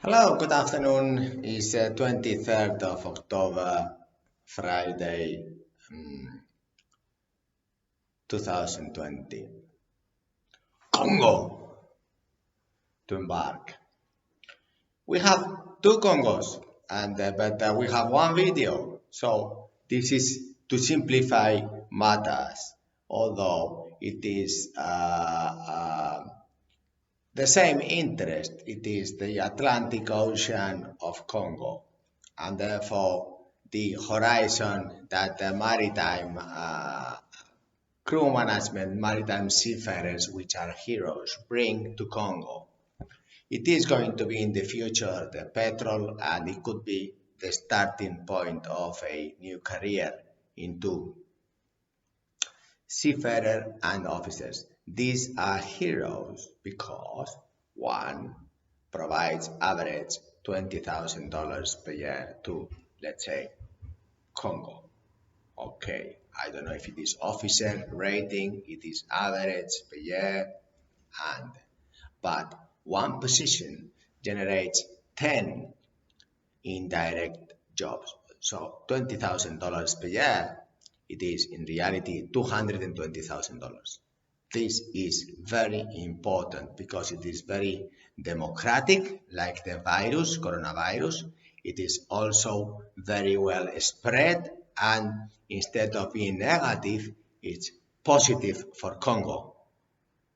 Hello, good afternoon. It's 23rd of October, Friday, um, 2020. Congo to embark. We have two Congos, but we have one video. So this is to simplify matters, although it is the same interest. It is the Atlantic Ocean of Congo, and therefore the horizon that the maritime crew management, maritime seafarers, which are heroes, bring to Congo. It is going to be in the future the petrol, and it could be the starting point of a new career into seafarer and officers. These are heroes because one provides average $20,000 per year to, let's say, Congo. Okay, I don't know if it is officer rating, it is average per year, and but one position generates 10 indirect jobs. So $20,000 per year, it is in reality $220,000. This is very important because it is very democratic, like the virus, coronavirus. It is also very well spread, and instead of being negative, it's positive for Congo.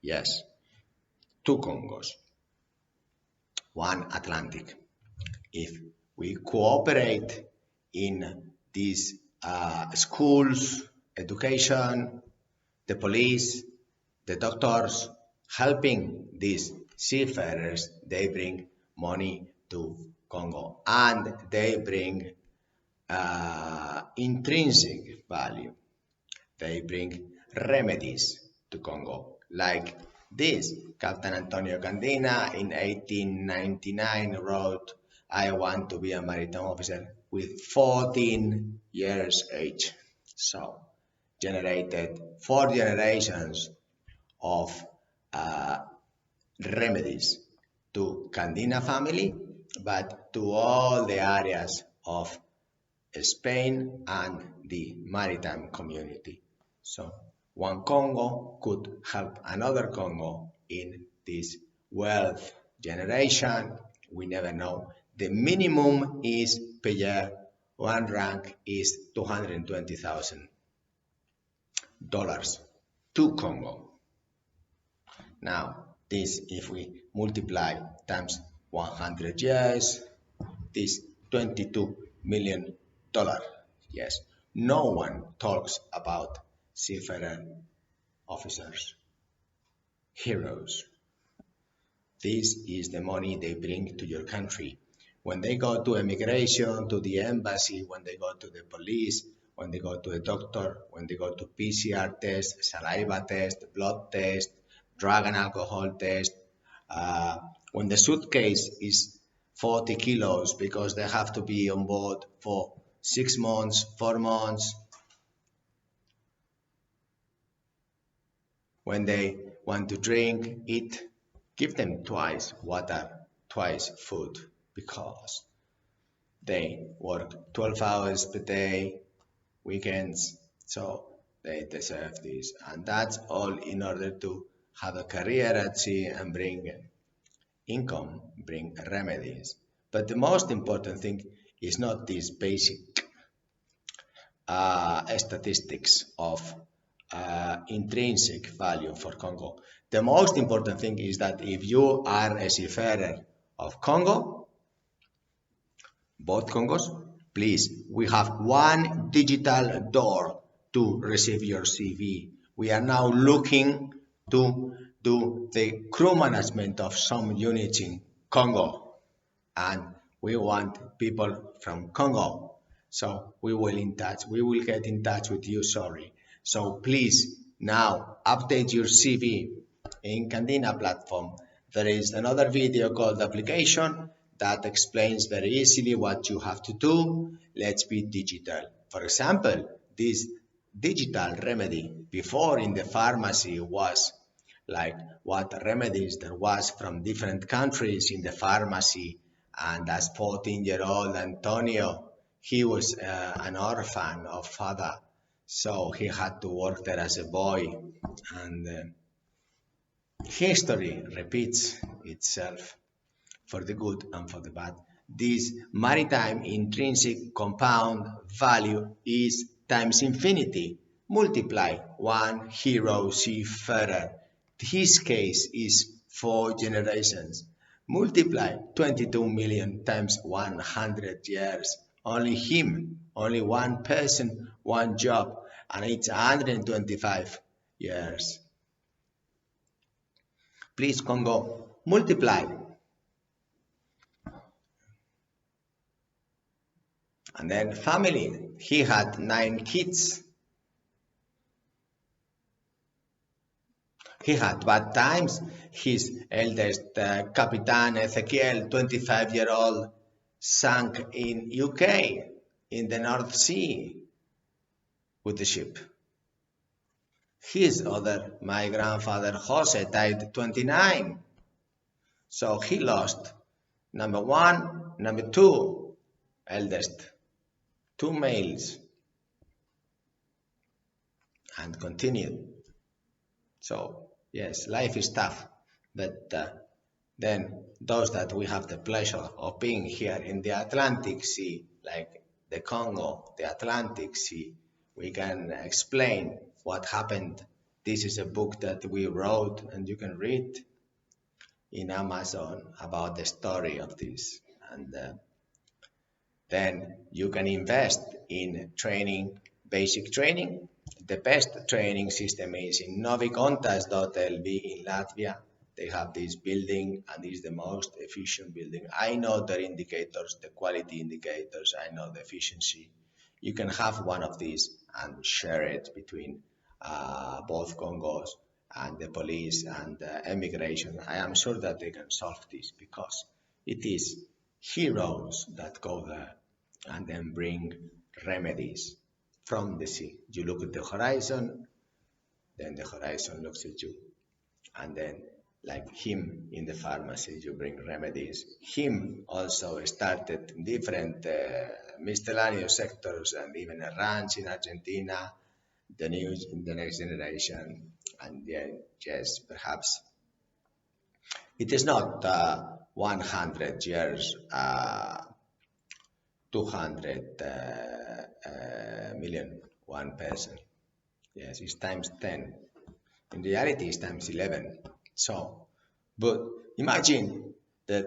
Yes, two Congos, one Atlantic. If we cooperate in these schools, education, the police, the doctors, helping these seafarers, they bring money to Congo and they bring intrinsic value. They bring remedies to Congo, like this. Captain Antonio Candina in 1899 wrote, I want to be a maritime officer with 14 years age. So, generated 4 generations of uh, remedies to Candina family, but to all the areas of Spain and the maritime community. So one Congo could help another Congo in this wealth generation. We never know. The minimum is per year. One rank is $220,000 to Congo. Now, this, if we multiply times 100 years, this $22 million. Yes, no one talks about seafarer officers, heroes. This is the money they bring to your country. When they go to immigration, to the embassy, when they go to the police, when they go to a doctor, when they go to PCR test, saliva test, blood test, drug and alcohol test, when the suitcase is 40 kilos because they have to be on board for 6 months, 4 months, when they want to drink, eat, give them twice water, twice food, because they work 12 hours per day, weekends, so they deserve this. And that's all in order to have a career at sea and bring income, bring remedies. But the most important thing is not these basic statistics of intrinsic value for Congo. The most important thing is that if you are a seafarer of Congo, both Congos, please, we have one digital door to receive your CV. We are now looking to do the crew management of some units in Congo, and we want people from Congo. So we will get in touch with you, sorry. So please now update your CV in Candina platform. There is another video called application that explains very easily what you have to do. Let's be digital. For example, this digital remedy before in the pharmacy was like what remedies there was from different countries in the pharmacy And as 14-year-old Antonio, he was an orphan of father, so he had to work there as a boy. And history repeats itself for the good and for the bad. This maritime intrinsic compound value is times infinity. Multiply one hero seafarer. His case is 4 generations. Multiply 22 million times 100 years. Only him, only one person, one job, and it's 125 years. Please, Congo, multiply. And then family, he had 9 kids. He had bad times. His eldest, Capitan Ezequiel, 25-year-old, sank in UK, in the North Sea, with the ship. His other, my grandfather Jose, died 29. So he lost number one, number two, eldest, 2 males, and continued. So yes, life is tough, but then those that we have the pleasure of being here in the Atlantic Sea, like the Congo, the Atlantic Sea, we can explain what happened. This is a book that we wrote, and you can read in Amazon about the story of this. And then you can invest in training, basic training. The best training system is in novicontas.lv in Latvia. They have this building, and it's the most efficient building. I know their indicators, the quality indicators, I know the efficiency. You can have one of these and share it between both Congos and the police and immigration. I am sure that they can solve this, because it is heroes that go there and then bring remedies from the sea. You look at the horizon, then the horizon looks at you. And then, like him in the pharmacy, you bring remedies. Him also started different miscellaneous sectors, and even a ranch in Argentina, the next generation. And yes, perhaps it is not 100 years, 200 million, one person. Yes, it's times 10. In reality, it's times 11. So, but imagine that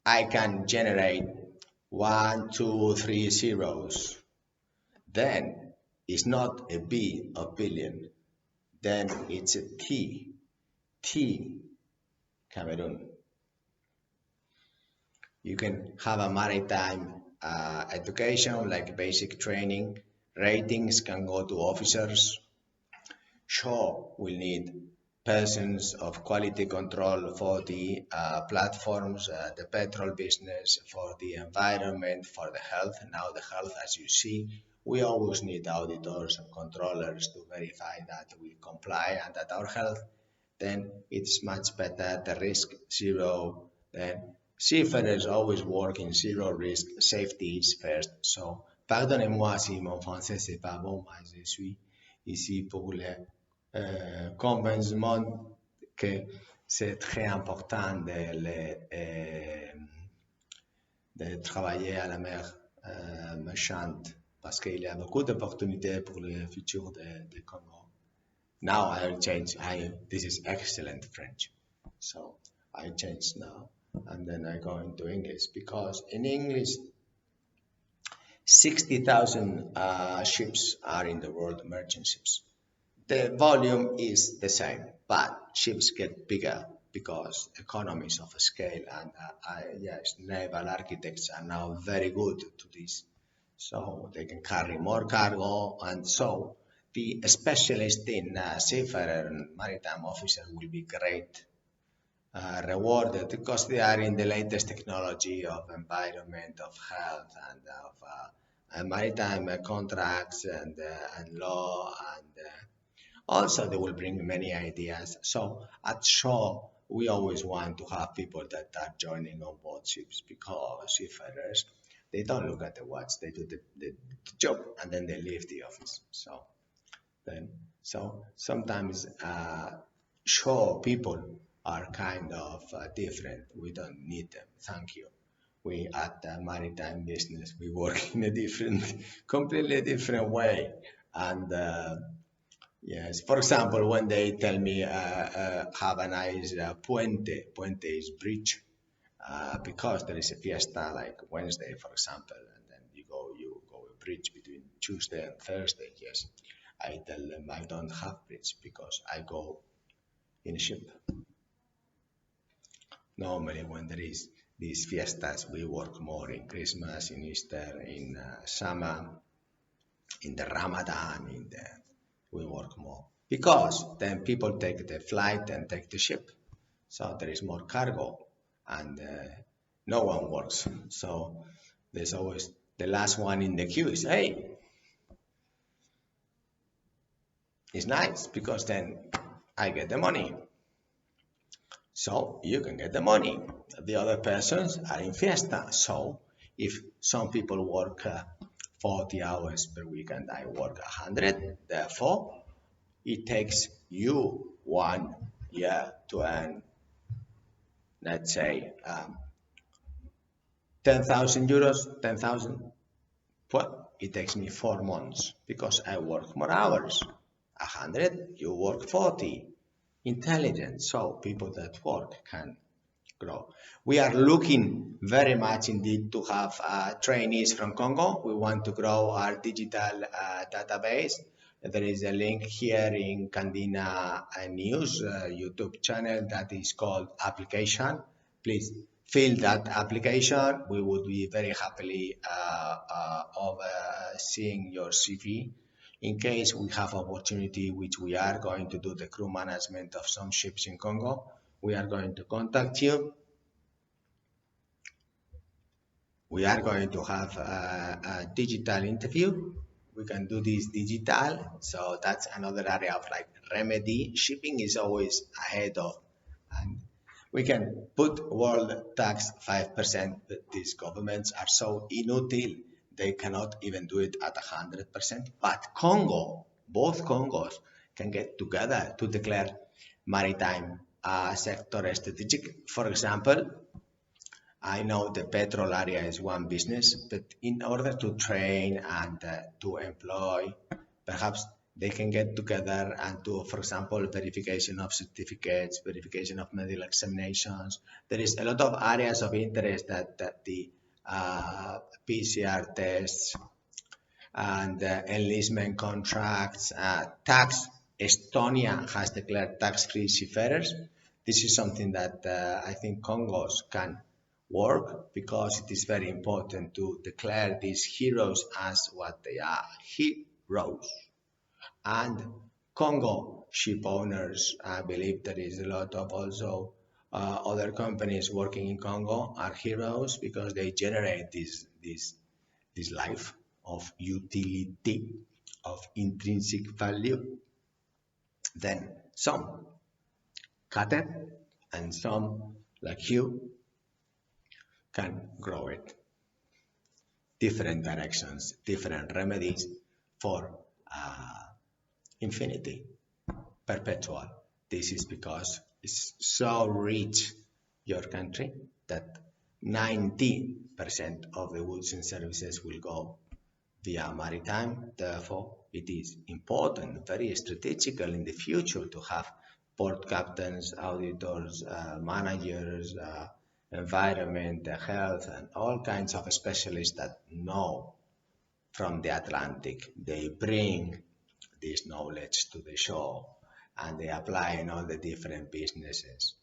I can generate 1, 2, 3 zeros. Then it's not a B of billion. Then it's a T. T, Cameroon. You can have a maritime education, like basic training. Ratings can go to officers. Sure, we'll need persons of quality control for the platforms, the petrol business, for the environment, for the health. Now the health, as you see, we always need auditors and controllers to verify that we comply and that our health, then it's much better. The risk zero. Then seafarers always work in zero risk. Safety is first. So, pardonnez-moi si mon français c'est pas bon, mais je suis ici pour le convaincement que c'est très important de travailler à la mer marchande, parce qu'il y a beaucoup d'opportunités pour le futur de Congo. Now I'll change. This is excellent French, so I change now, and then I go into English, because in English 60,000 ships are in the world, merchant ships. The volume is the same, but ships get bigger because economies of scale, and yes, naval architects are now very good to this, so they can carry more cargo, and so the specialist in seafarer and maritime officer will be great rewarded, because they are in the latest technology of environment, of health, and of maritime contracts and law, and also they will bring many ideas. So at shore, we always want to have people that are joining on board ships because seafarers, they don't look at the watch, they do the job and then they leave the office. So sometimes shore people are kind of different. We don't need them. Thank you. We at the maritime business, we work in a different, completely different way. And yes, for example, when they tell me have a nice puente, puente is bridge, because there is a fiesta like Wednesday, for example, and then you go a bridge between Tuesday and Thursday. Yes, I tell them I don't have bridge because I go in a ship. Normally, when there is these fiestas, we work more in Christmas, in Easter, in summer, in the Ramadan, we work more because then people take the flight and take the ship, so there is more cargo and no one works. So there's always the last one in the queue is hey, it's nice because then I get the money. So you can get the money. The other persons are in fiesta. So if some people work 40 hours per week and I work 100, therefore it takes you 1 year to earn, let's say, 10,000 euros, 10,000. Well, it takes me 4 months because I work more hours. 100, you work 40. Intelligent, so people that work can grow. We are looking very much indeed to have trainees from Congo. We want to grow our digital database. There is a link here in Candina News YouTube channel that is called application. Please fill that application. We would be very happily of seeing your CV. In case we have opportunity, which we are going to do the crew management of some ships in Congo, we are going to contact you. We are going to have a digital interview. We can do this digital, so that's another area of like remedy. Shipping is always ahead of, and we can put world tax 5%, but these governments are so inutile, they cannot even do it at 100%. But Congo, both Congos can get together to declare maritime sector strategic. For example, I know the petrol area is one business, but in order to train and to employ, perhaps they can get together and do, for example, verification of certificates, verification of medical examinations. There is a lot of areas of interest that the PCR tests and enlistment contracts, tax. Estonia has declared tax-free seafarers. This is something that I think Congos can work because it is very important to declare these heroes as what they are, heroes. And Congo ship owners, I believe there is a lot of also other companies working in Congo are heroes because they generate this life of utility, of intrinsic value. Then some cut it and some like you can grow it. Different directions, different remedies for infinity, perpetual. This is because it's so rich, your country, that 90% of the goods and services will go via maritime. Therefore, it is important, very strategical in the future to have port captains, auditors, managers, environment, health, and all kinds of specialists that know from the Atlantic. They bring this knowledge to the shore and they apply in all the different businesses.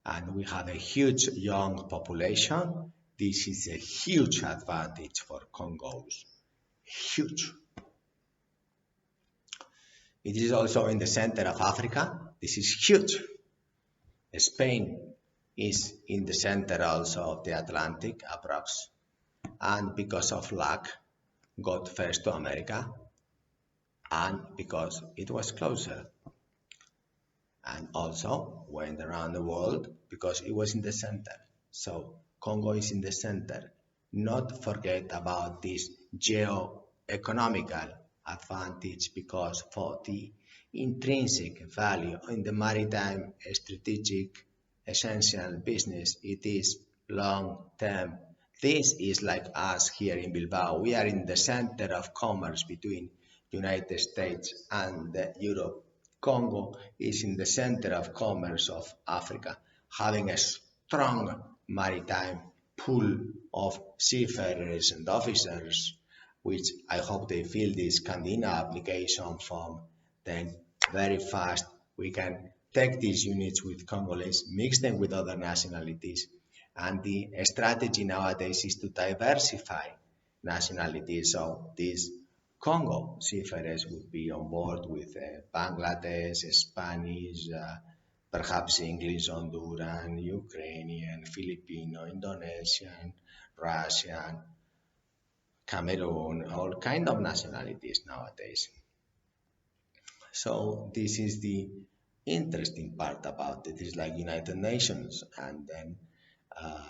And we have a huge young population. This is a huge advantage for Congos. Huge. It is also in the center of Africa. This is huge. Spain is in the center also of the Atlantic, approx. And because of luck, got first to America, and because it was closer. and also went around the world because it was in the center. So Congo is in the center. Not forget about this geo-economical advantage because for the intrinsic value in the maritime strategic essential business, it is long term. This is like us here in Bilbao. We are in the center of commerce between United States and Europe. Congo is in the center of commerce of Africa, having a strong maritime pool of seafarers and officers, which I hope they fill this Candina application form. Then very fast we can take these units with Congolese, mix them with other nationalities, and the strategy nowadays is to diversify nationalities. So these Congo seafarers would be on board with Bangladesh, Spanish, perhaps English, Honduran, Ukrainian, Filipino, Indonesian, Russian, Cameroon, all kind of nationalities nowadays. So this is the interesting part about it. It's like United Nations, and then uh,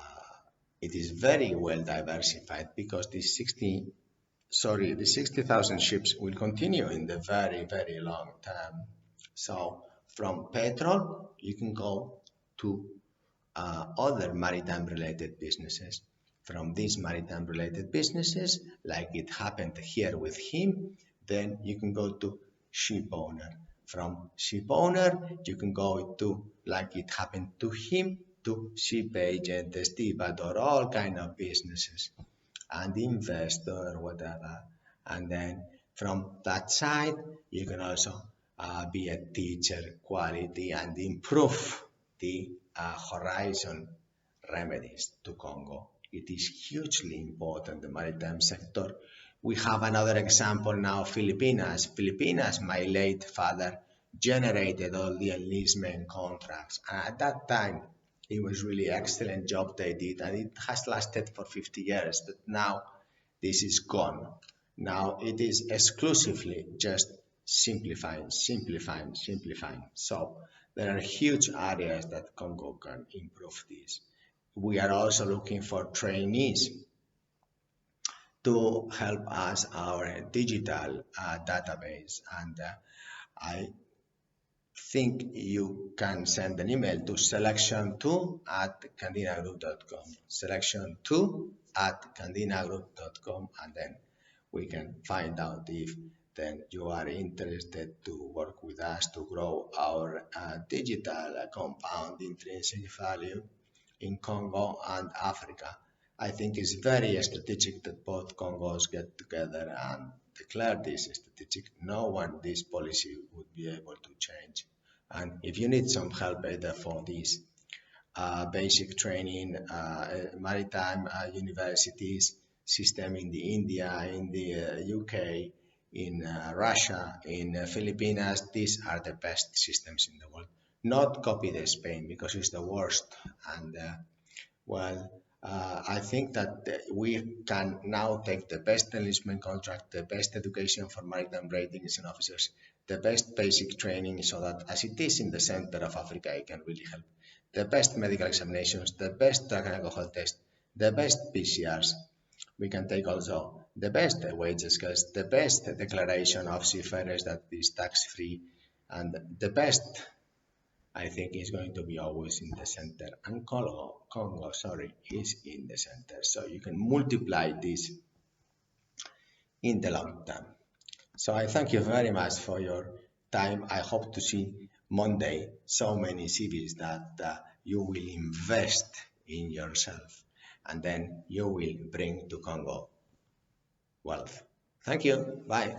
it is very well diversified because the 60,000 ships will continue in the very long term. So from petrol, you can go to other maritime related businesses. From these maritime related businesses, like it happened here with him, then you can go to ship owner. From ship owner, you can go to, like it happened to him, to ship agent, stevedore, all kind of businesses, and investor, whatever. And then from that side, you can also be a teacher, quality, and improve the horizon remedies to Congo. It is hugely important, the maritime sector. We have another example now, Filipinas. Filipinas, my late father generated all the enlistment contracts. And at that time, it was really excellent job they did, and it has lasted for 50 years. But now this is gone. Now it is exclusively just simplifying, simplifying, simplifying. So there are huge areas that Congo can improve this. We are also looking for trainees to help us our digital database, and I think you can send an email to selection2@candinagroup.com, selection2@candinagroup.com, and then we can find out if then you are interested to work with us to grow our digital compound intrinsic value in Congo and Africa. I think it's very strategic that both Congos get together and declare this strategic. No one this policy would be able to change. And if you need some help either for this basic training, maritime universities system in the India, in the UK, in Russia, in Philippines, these are the best systems in the world. Not copy the Spain because it's the worst. And I think that we can now take the best enlistment contract, the best education for maritime ratings and officers, the best basic training so that as it is in the center of Africa, it can really help. The best medical examinations, the best drug and alcohol test, the best PCRs. We can take also the best wages scales, the best declaration of seafarers that is tax-free, and the best I think is going to be always in the center, and Congo, is in the center. So you can multiply this in the long term. So I thank you very much for your time. I hope to see Monday so many CVs that you will invest in yourself, and then you will bring to Congo wealth. Thank you. Bye.